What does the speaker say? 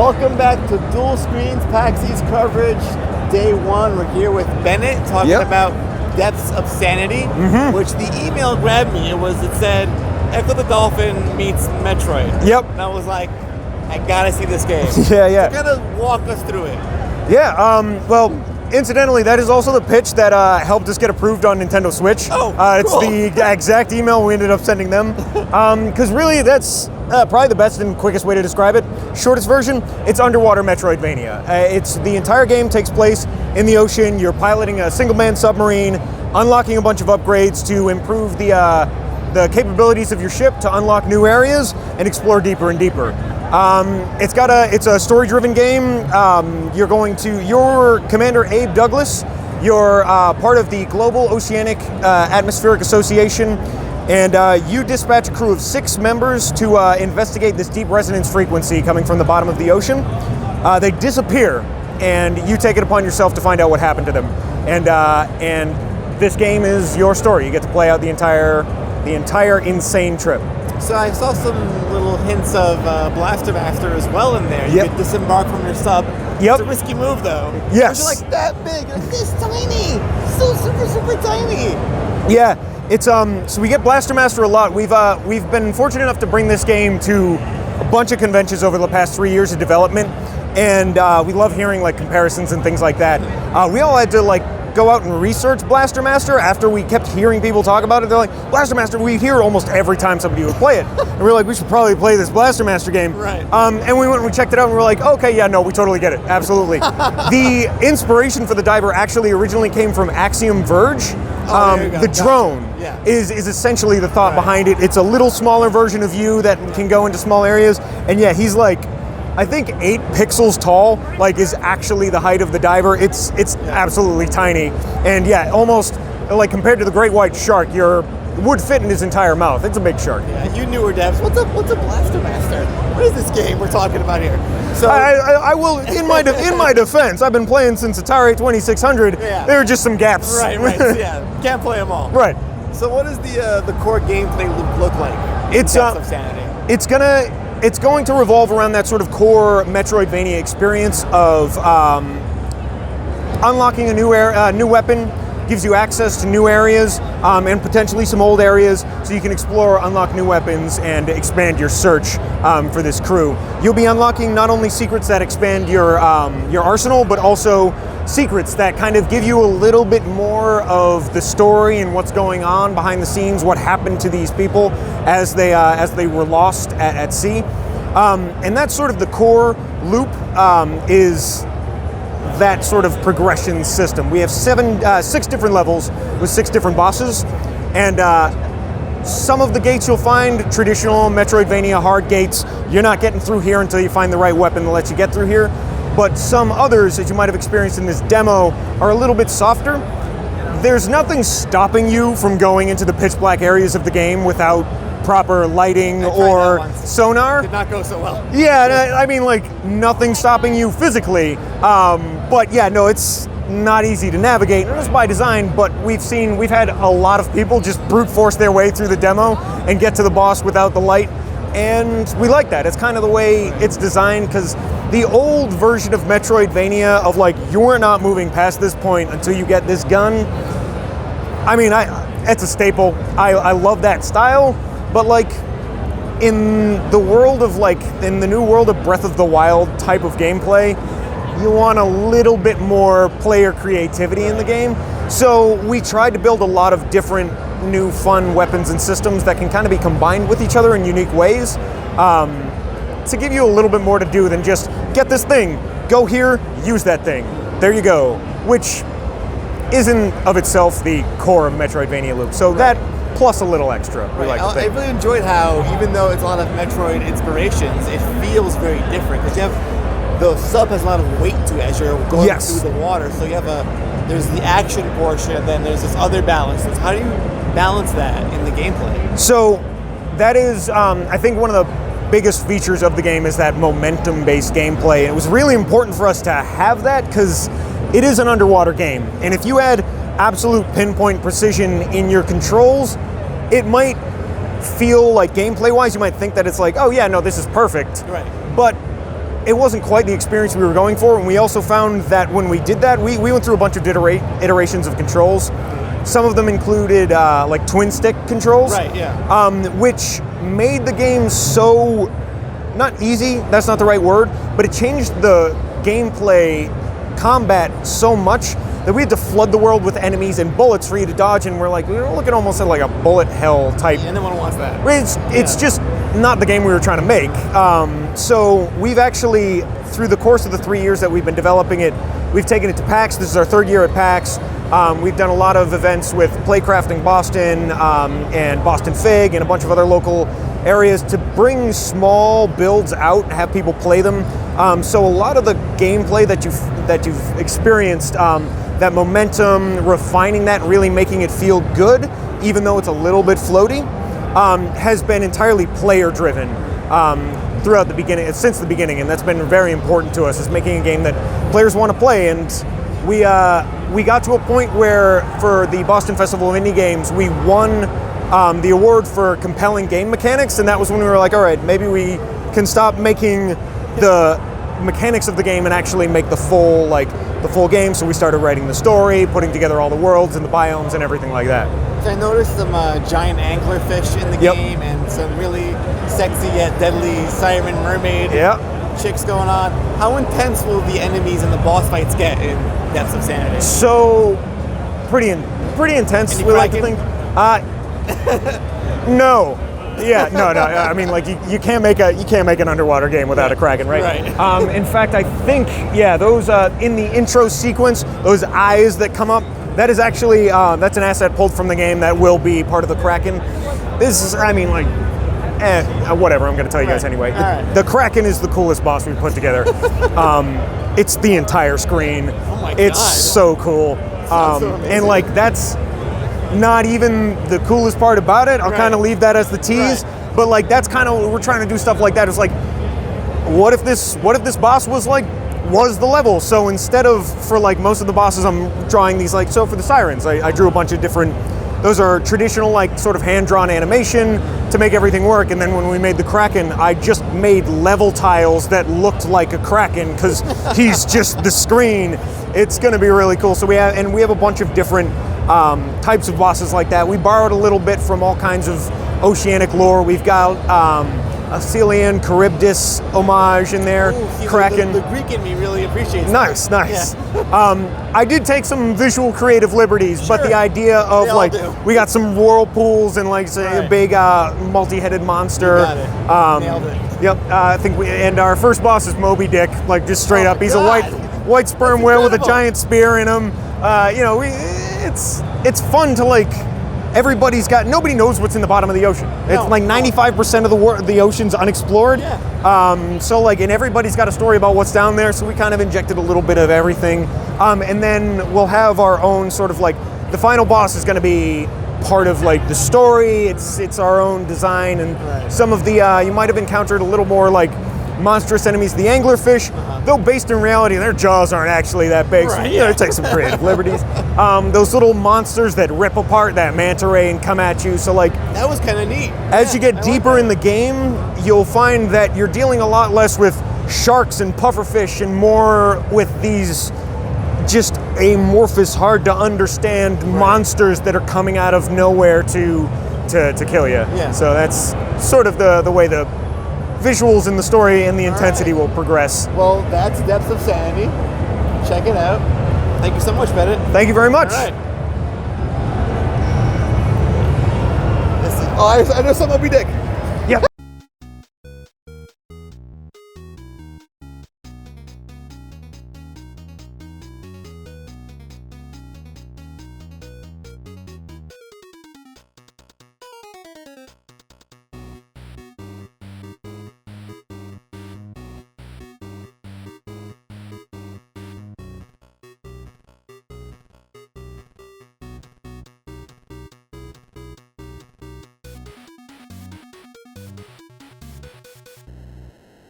Welcome back to Dual Screens PAX East coverage, day one. We're here with Bennett talking about Depths of Sanity, which the email grabbed me. It said, Echo the Dolphin meets Metroid. Yep. And I was like, I gotta see this game. Yeah. So kind of walk us through it. Yeah, well, incidentally, that is also the pitch that helped us get approved on Nintendo Switch. Oh, It's cool. the exact email we ended up sending them. Because really, that's probably the best and quickest way to describe it. Shortest version, it's underwater metroid-vania. It's the entire game takes place in the ocean. You're piloting a single-man submarine, unlocking a bunch of upgrades to improve the capabilities of your ship to unlock new areas and explore deeper and deeper. It's a story-driven game. You're Commander Abe Douglas. You're part of the Global Oceanic Atmospheric Association, and you dispatch a crew of 6 members to investigate this deep resonance frequency coming from the bottom of the ocean. They disappear, and you take it upon yourself to find out what happened to them. And this game is your story. You get to play out the entire insane trip. So I saw some little hints of Blaster Master as well in there. You could disembark from your sub. Yep. It's a risky move though. Yes. You're like that big, like this tiny, so super tiny. Yeah, it's so we get Blaster Master a lot. We've been fortunate enough to bring this game to a bunch of conventions over the past 3 years of development, and we love hearing like comparisons and things like that. We all had to go out and research Blaster Master after we kept hearing people talk about it. They're like, Blaster Master, we hear almost every time somebody would play it. And we're like, we should probably play this Blaster Master game. Right. And we went and we checked it out and we're like, okay, yeah, no, we totally get it. Absolutely. The inspiration for the diver actually originally came from Axiom Verge. There you go. The drone is essentially the thought behind it. It's a little smaller version of you that can go into small areas. And yeah, he's like, I think 8 pixels tall, is actually the height of the diver. It's absolutely tiny. And yeah, almost compared to the great white shark, would fit in his entire mouth. It's a big shark. Yeah, you newer devs. What's a Blaster Master? What is this game we're talking about here? So I will, in my defense, I've been playing since Atari 2600. Yeah. There are just some gaps. Right. Yeah, can't play them all. Right. So what does the core gameplay look like? It's Depths of Sanity. It's going to revolve around that sort of core Metroid-vania experience of unlocking a new weapon, gives you access to new areas and potentially some old areas, so you can explore, unlock new weapons, and expand your search for this crew. You'll be unlocking not only secrets that expand your arsenal, but also secrets that kind of give you a little bit more of the story and what's going on behind the scenes, what happened to these people as they were lost at sea. And that's sort of the core loop, is that sort of progression system. We have 6 different levels with 6 different bosses, and some of the gates you'll find, traditional Metroidvania hard gates, you're not getting through here until you find the right weapon that lets you get through here. But some others that you might have experienced in this demo are a little bit softer. There's nothing stopping you from going into the pitch black areas of the game without proper lighting or sonar. Did not go so well. Yeah, I mean, nothing stopping you physically. But yeah, no, it's not easy to navigate, and it's by design, but we've had a lot of people just brute force their way through the demo and get to the boss without the light, and we like that. It's kind of the way it's designed, because the old version of Metroidvania of you're not moving past this point until you get this gun, I mean, it's a staple. I love that style, but in the world of in the new world of Breath of the Wild type of gameplay, you want a little bit more player creativity in the game. So we tried to build a lot of different new fun weapons and systems that can kind of be combined with each other in unique ways, to give you a little bit more to do than just get this thing, go here, use that thing. There you go, which isn't of itself the core of Metroidvania loop. So that plus a little extra. I really enjoyed how, even though it's a lot of Metroid inspirations, it feels very different, because the sub has a lot of weight to it as you're going through the water. So there's the action portion, and then there's this other balance. How do you balance that in the gameplay? So that is, I think, one of the biggest features of the game is that momentum-based gameplay. And it was really important for us to have that, because it is an underwater game. And if you had absolute pinpoint precision in your controls, it might feel like gameplay-wise, you might think that it's oh yeah, no, this is perfect. Right. But it wasn't quite the experience we were going for, and we also found that when we did that, we went through a bunch of iterations of controls. Some of them included like twin stick controls, right? Yeah. Which made the game so not easy. That's not the right word, but it changed the gameplay combat so much that we had to flood the world with enemies and bullets for you to dodge, and we're looking almost at like a bullet hell type. Yeah, no one wants that. It's just not the game we were trying to make. So we've actually, through the course of the 3 years that we've been developing it, we've taken it to PAX. This is our 3rd year at PAX. We've done a lot of events with Playcrafting Boston and Boston Fig and a bunch of other local areas to bring small builds out, have people play them. So a lot of the gameplay that you've experienced, that momentum, refining that, really making it feel good, even though it's a little bit floaty, has been entirely player-driven throughout the beginning, since the beginning, and that's been very important to us, is making a game that players want to play. And we got to a point where, for the Boston Festival of Indie Games, we won the award for compelling game mechanics, and that was when we were like, all right, maybe we can stop making the mechanics of the game and actually make the full game. So we started writing the story, putting together all the worlds and the biomes and everything like that. I noticed some giant anglerfish in the game, and some really sexy yet deadly siren mermaid chicks going on. How intense will the enemies and the boss fights get in Depths of Sanity? So pretty intense. We like to think. No. Yeah, no. I mean, like you can't make an underwater game without a Kraken, right? Right. In fact, I think those in the intro sequence, those eyes that come up, that is actually that's an asset pulled from the game that will be part of the Kraken. This is, I mean, like, whatever. I'm going to tell you guys anyway. The Kraken is the coolest boss we've put together. It's the entire screen. Oh my God. It's so cool. So and like that's not even the coolest part about it. I'll kind of leave that as the tease, but like that's kind of, we're trying to do stuff like that. It's like, what if this boss was the level? So instead of, for like most of the bosses, I'm drawing these, like, so for the sirens, I drew a bunch of different, those are traditional, like, sort of hand-drawn animation to make everything work. And then when we made the Kraken, I just made level tiles that looked like a Kraken, because he's just the screen. It's going to be really cool. So we have a bunch of different types of bosses like that. We borrowed a little bit from all kinds of oceanic lore. We've got a Celian, Charybdis homage in there. Ooh, Kraken. The Greek in me really appreciates Nice. Yeah. I did take some visual creative liberties, but the idea of, like, we got some whirlpools and, like, say, a big multi-headed monster. You got it. Nailed it. Yep. I think and our first boss is Moby Dick, like, just straight up. He's a white sperm whale with a giant spear in him. It's fun to, like, nobody knows what's in the bottom of the ocean. It's like 95% of the ocean's unexplored. Yeah. So like, and everybody's got a story about what's down there, so we kind of injected a little bit of everything. And then we'll have our own sort of, like, the final boss is going to be part of, like, the story. It's our own design, and some of the, you might have encountered a little more, like, monstrous enemies, the anglerfish, though based in reality, their jaws aren't actually that big, so you gotta take some creative liberties. Those little monsters that rip apart that manta ray and come at you, so, like, that was kind of neat. As you get deeper in the game, you'll find that you're dealing a lot less with sharks and pufferfish and more with these just amorphous, hard to understand monsters that are coming out of nowhere to kill you. So that's sort of the way the visuals and the story and the intensity will progress. Well, that's Depths of Sanity. Check it out. Thank you so much, Bennett. Thank you very much. All right. I know some Moby Dick.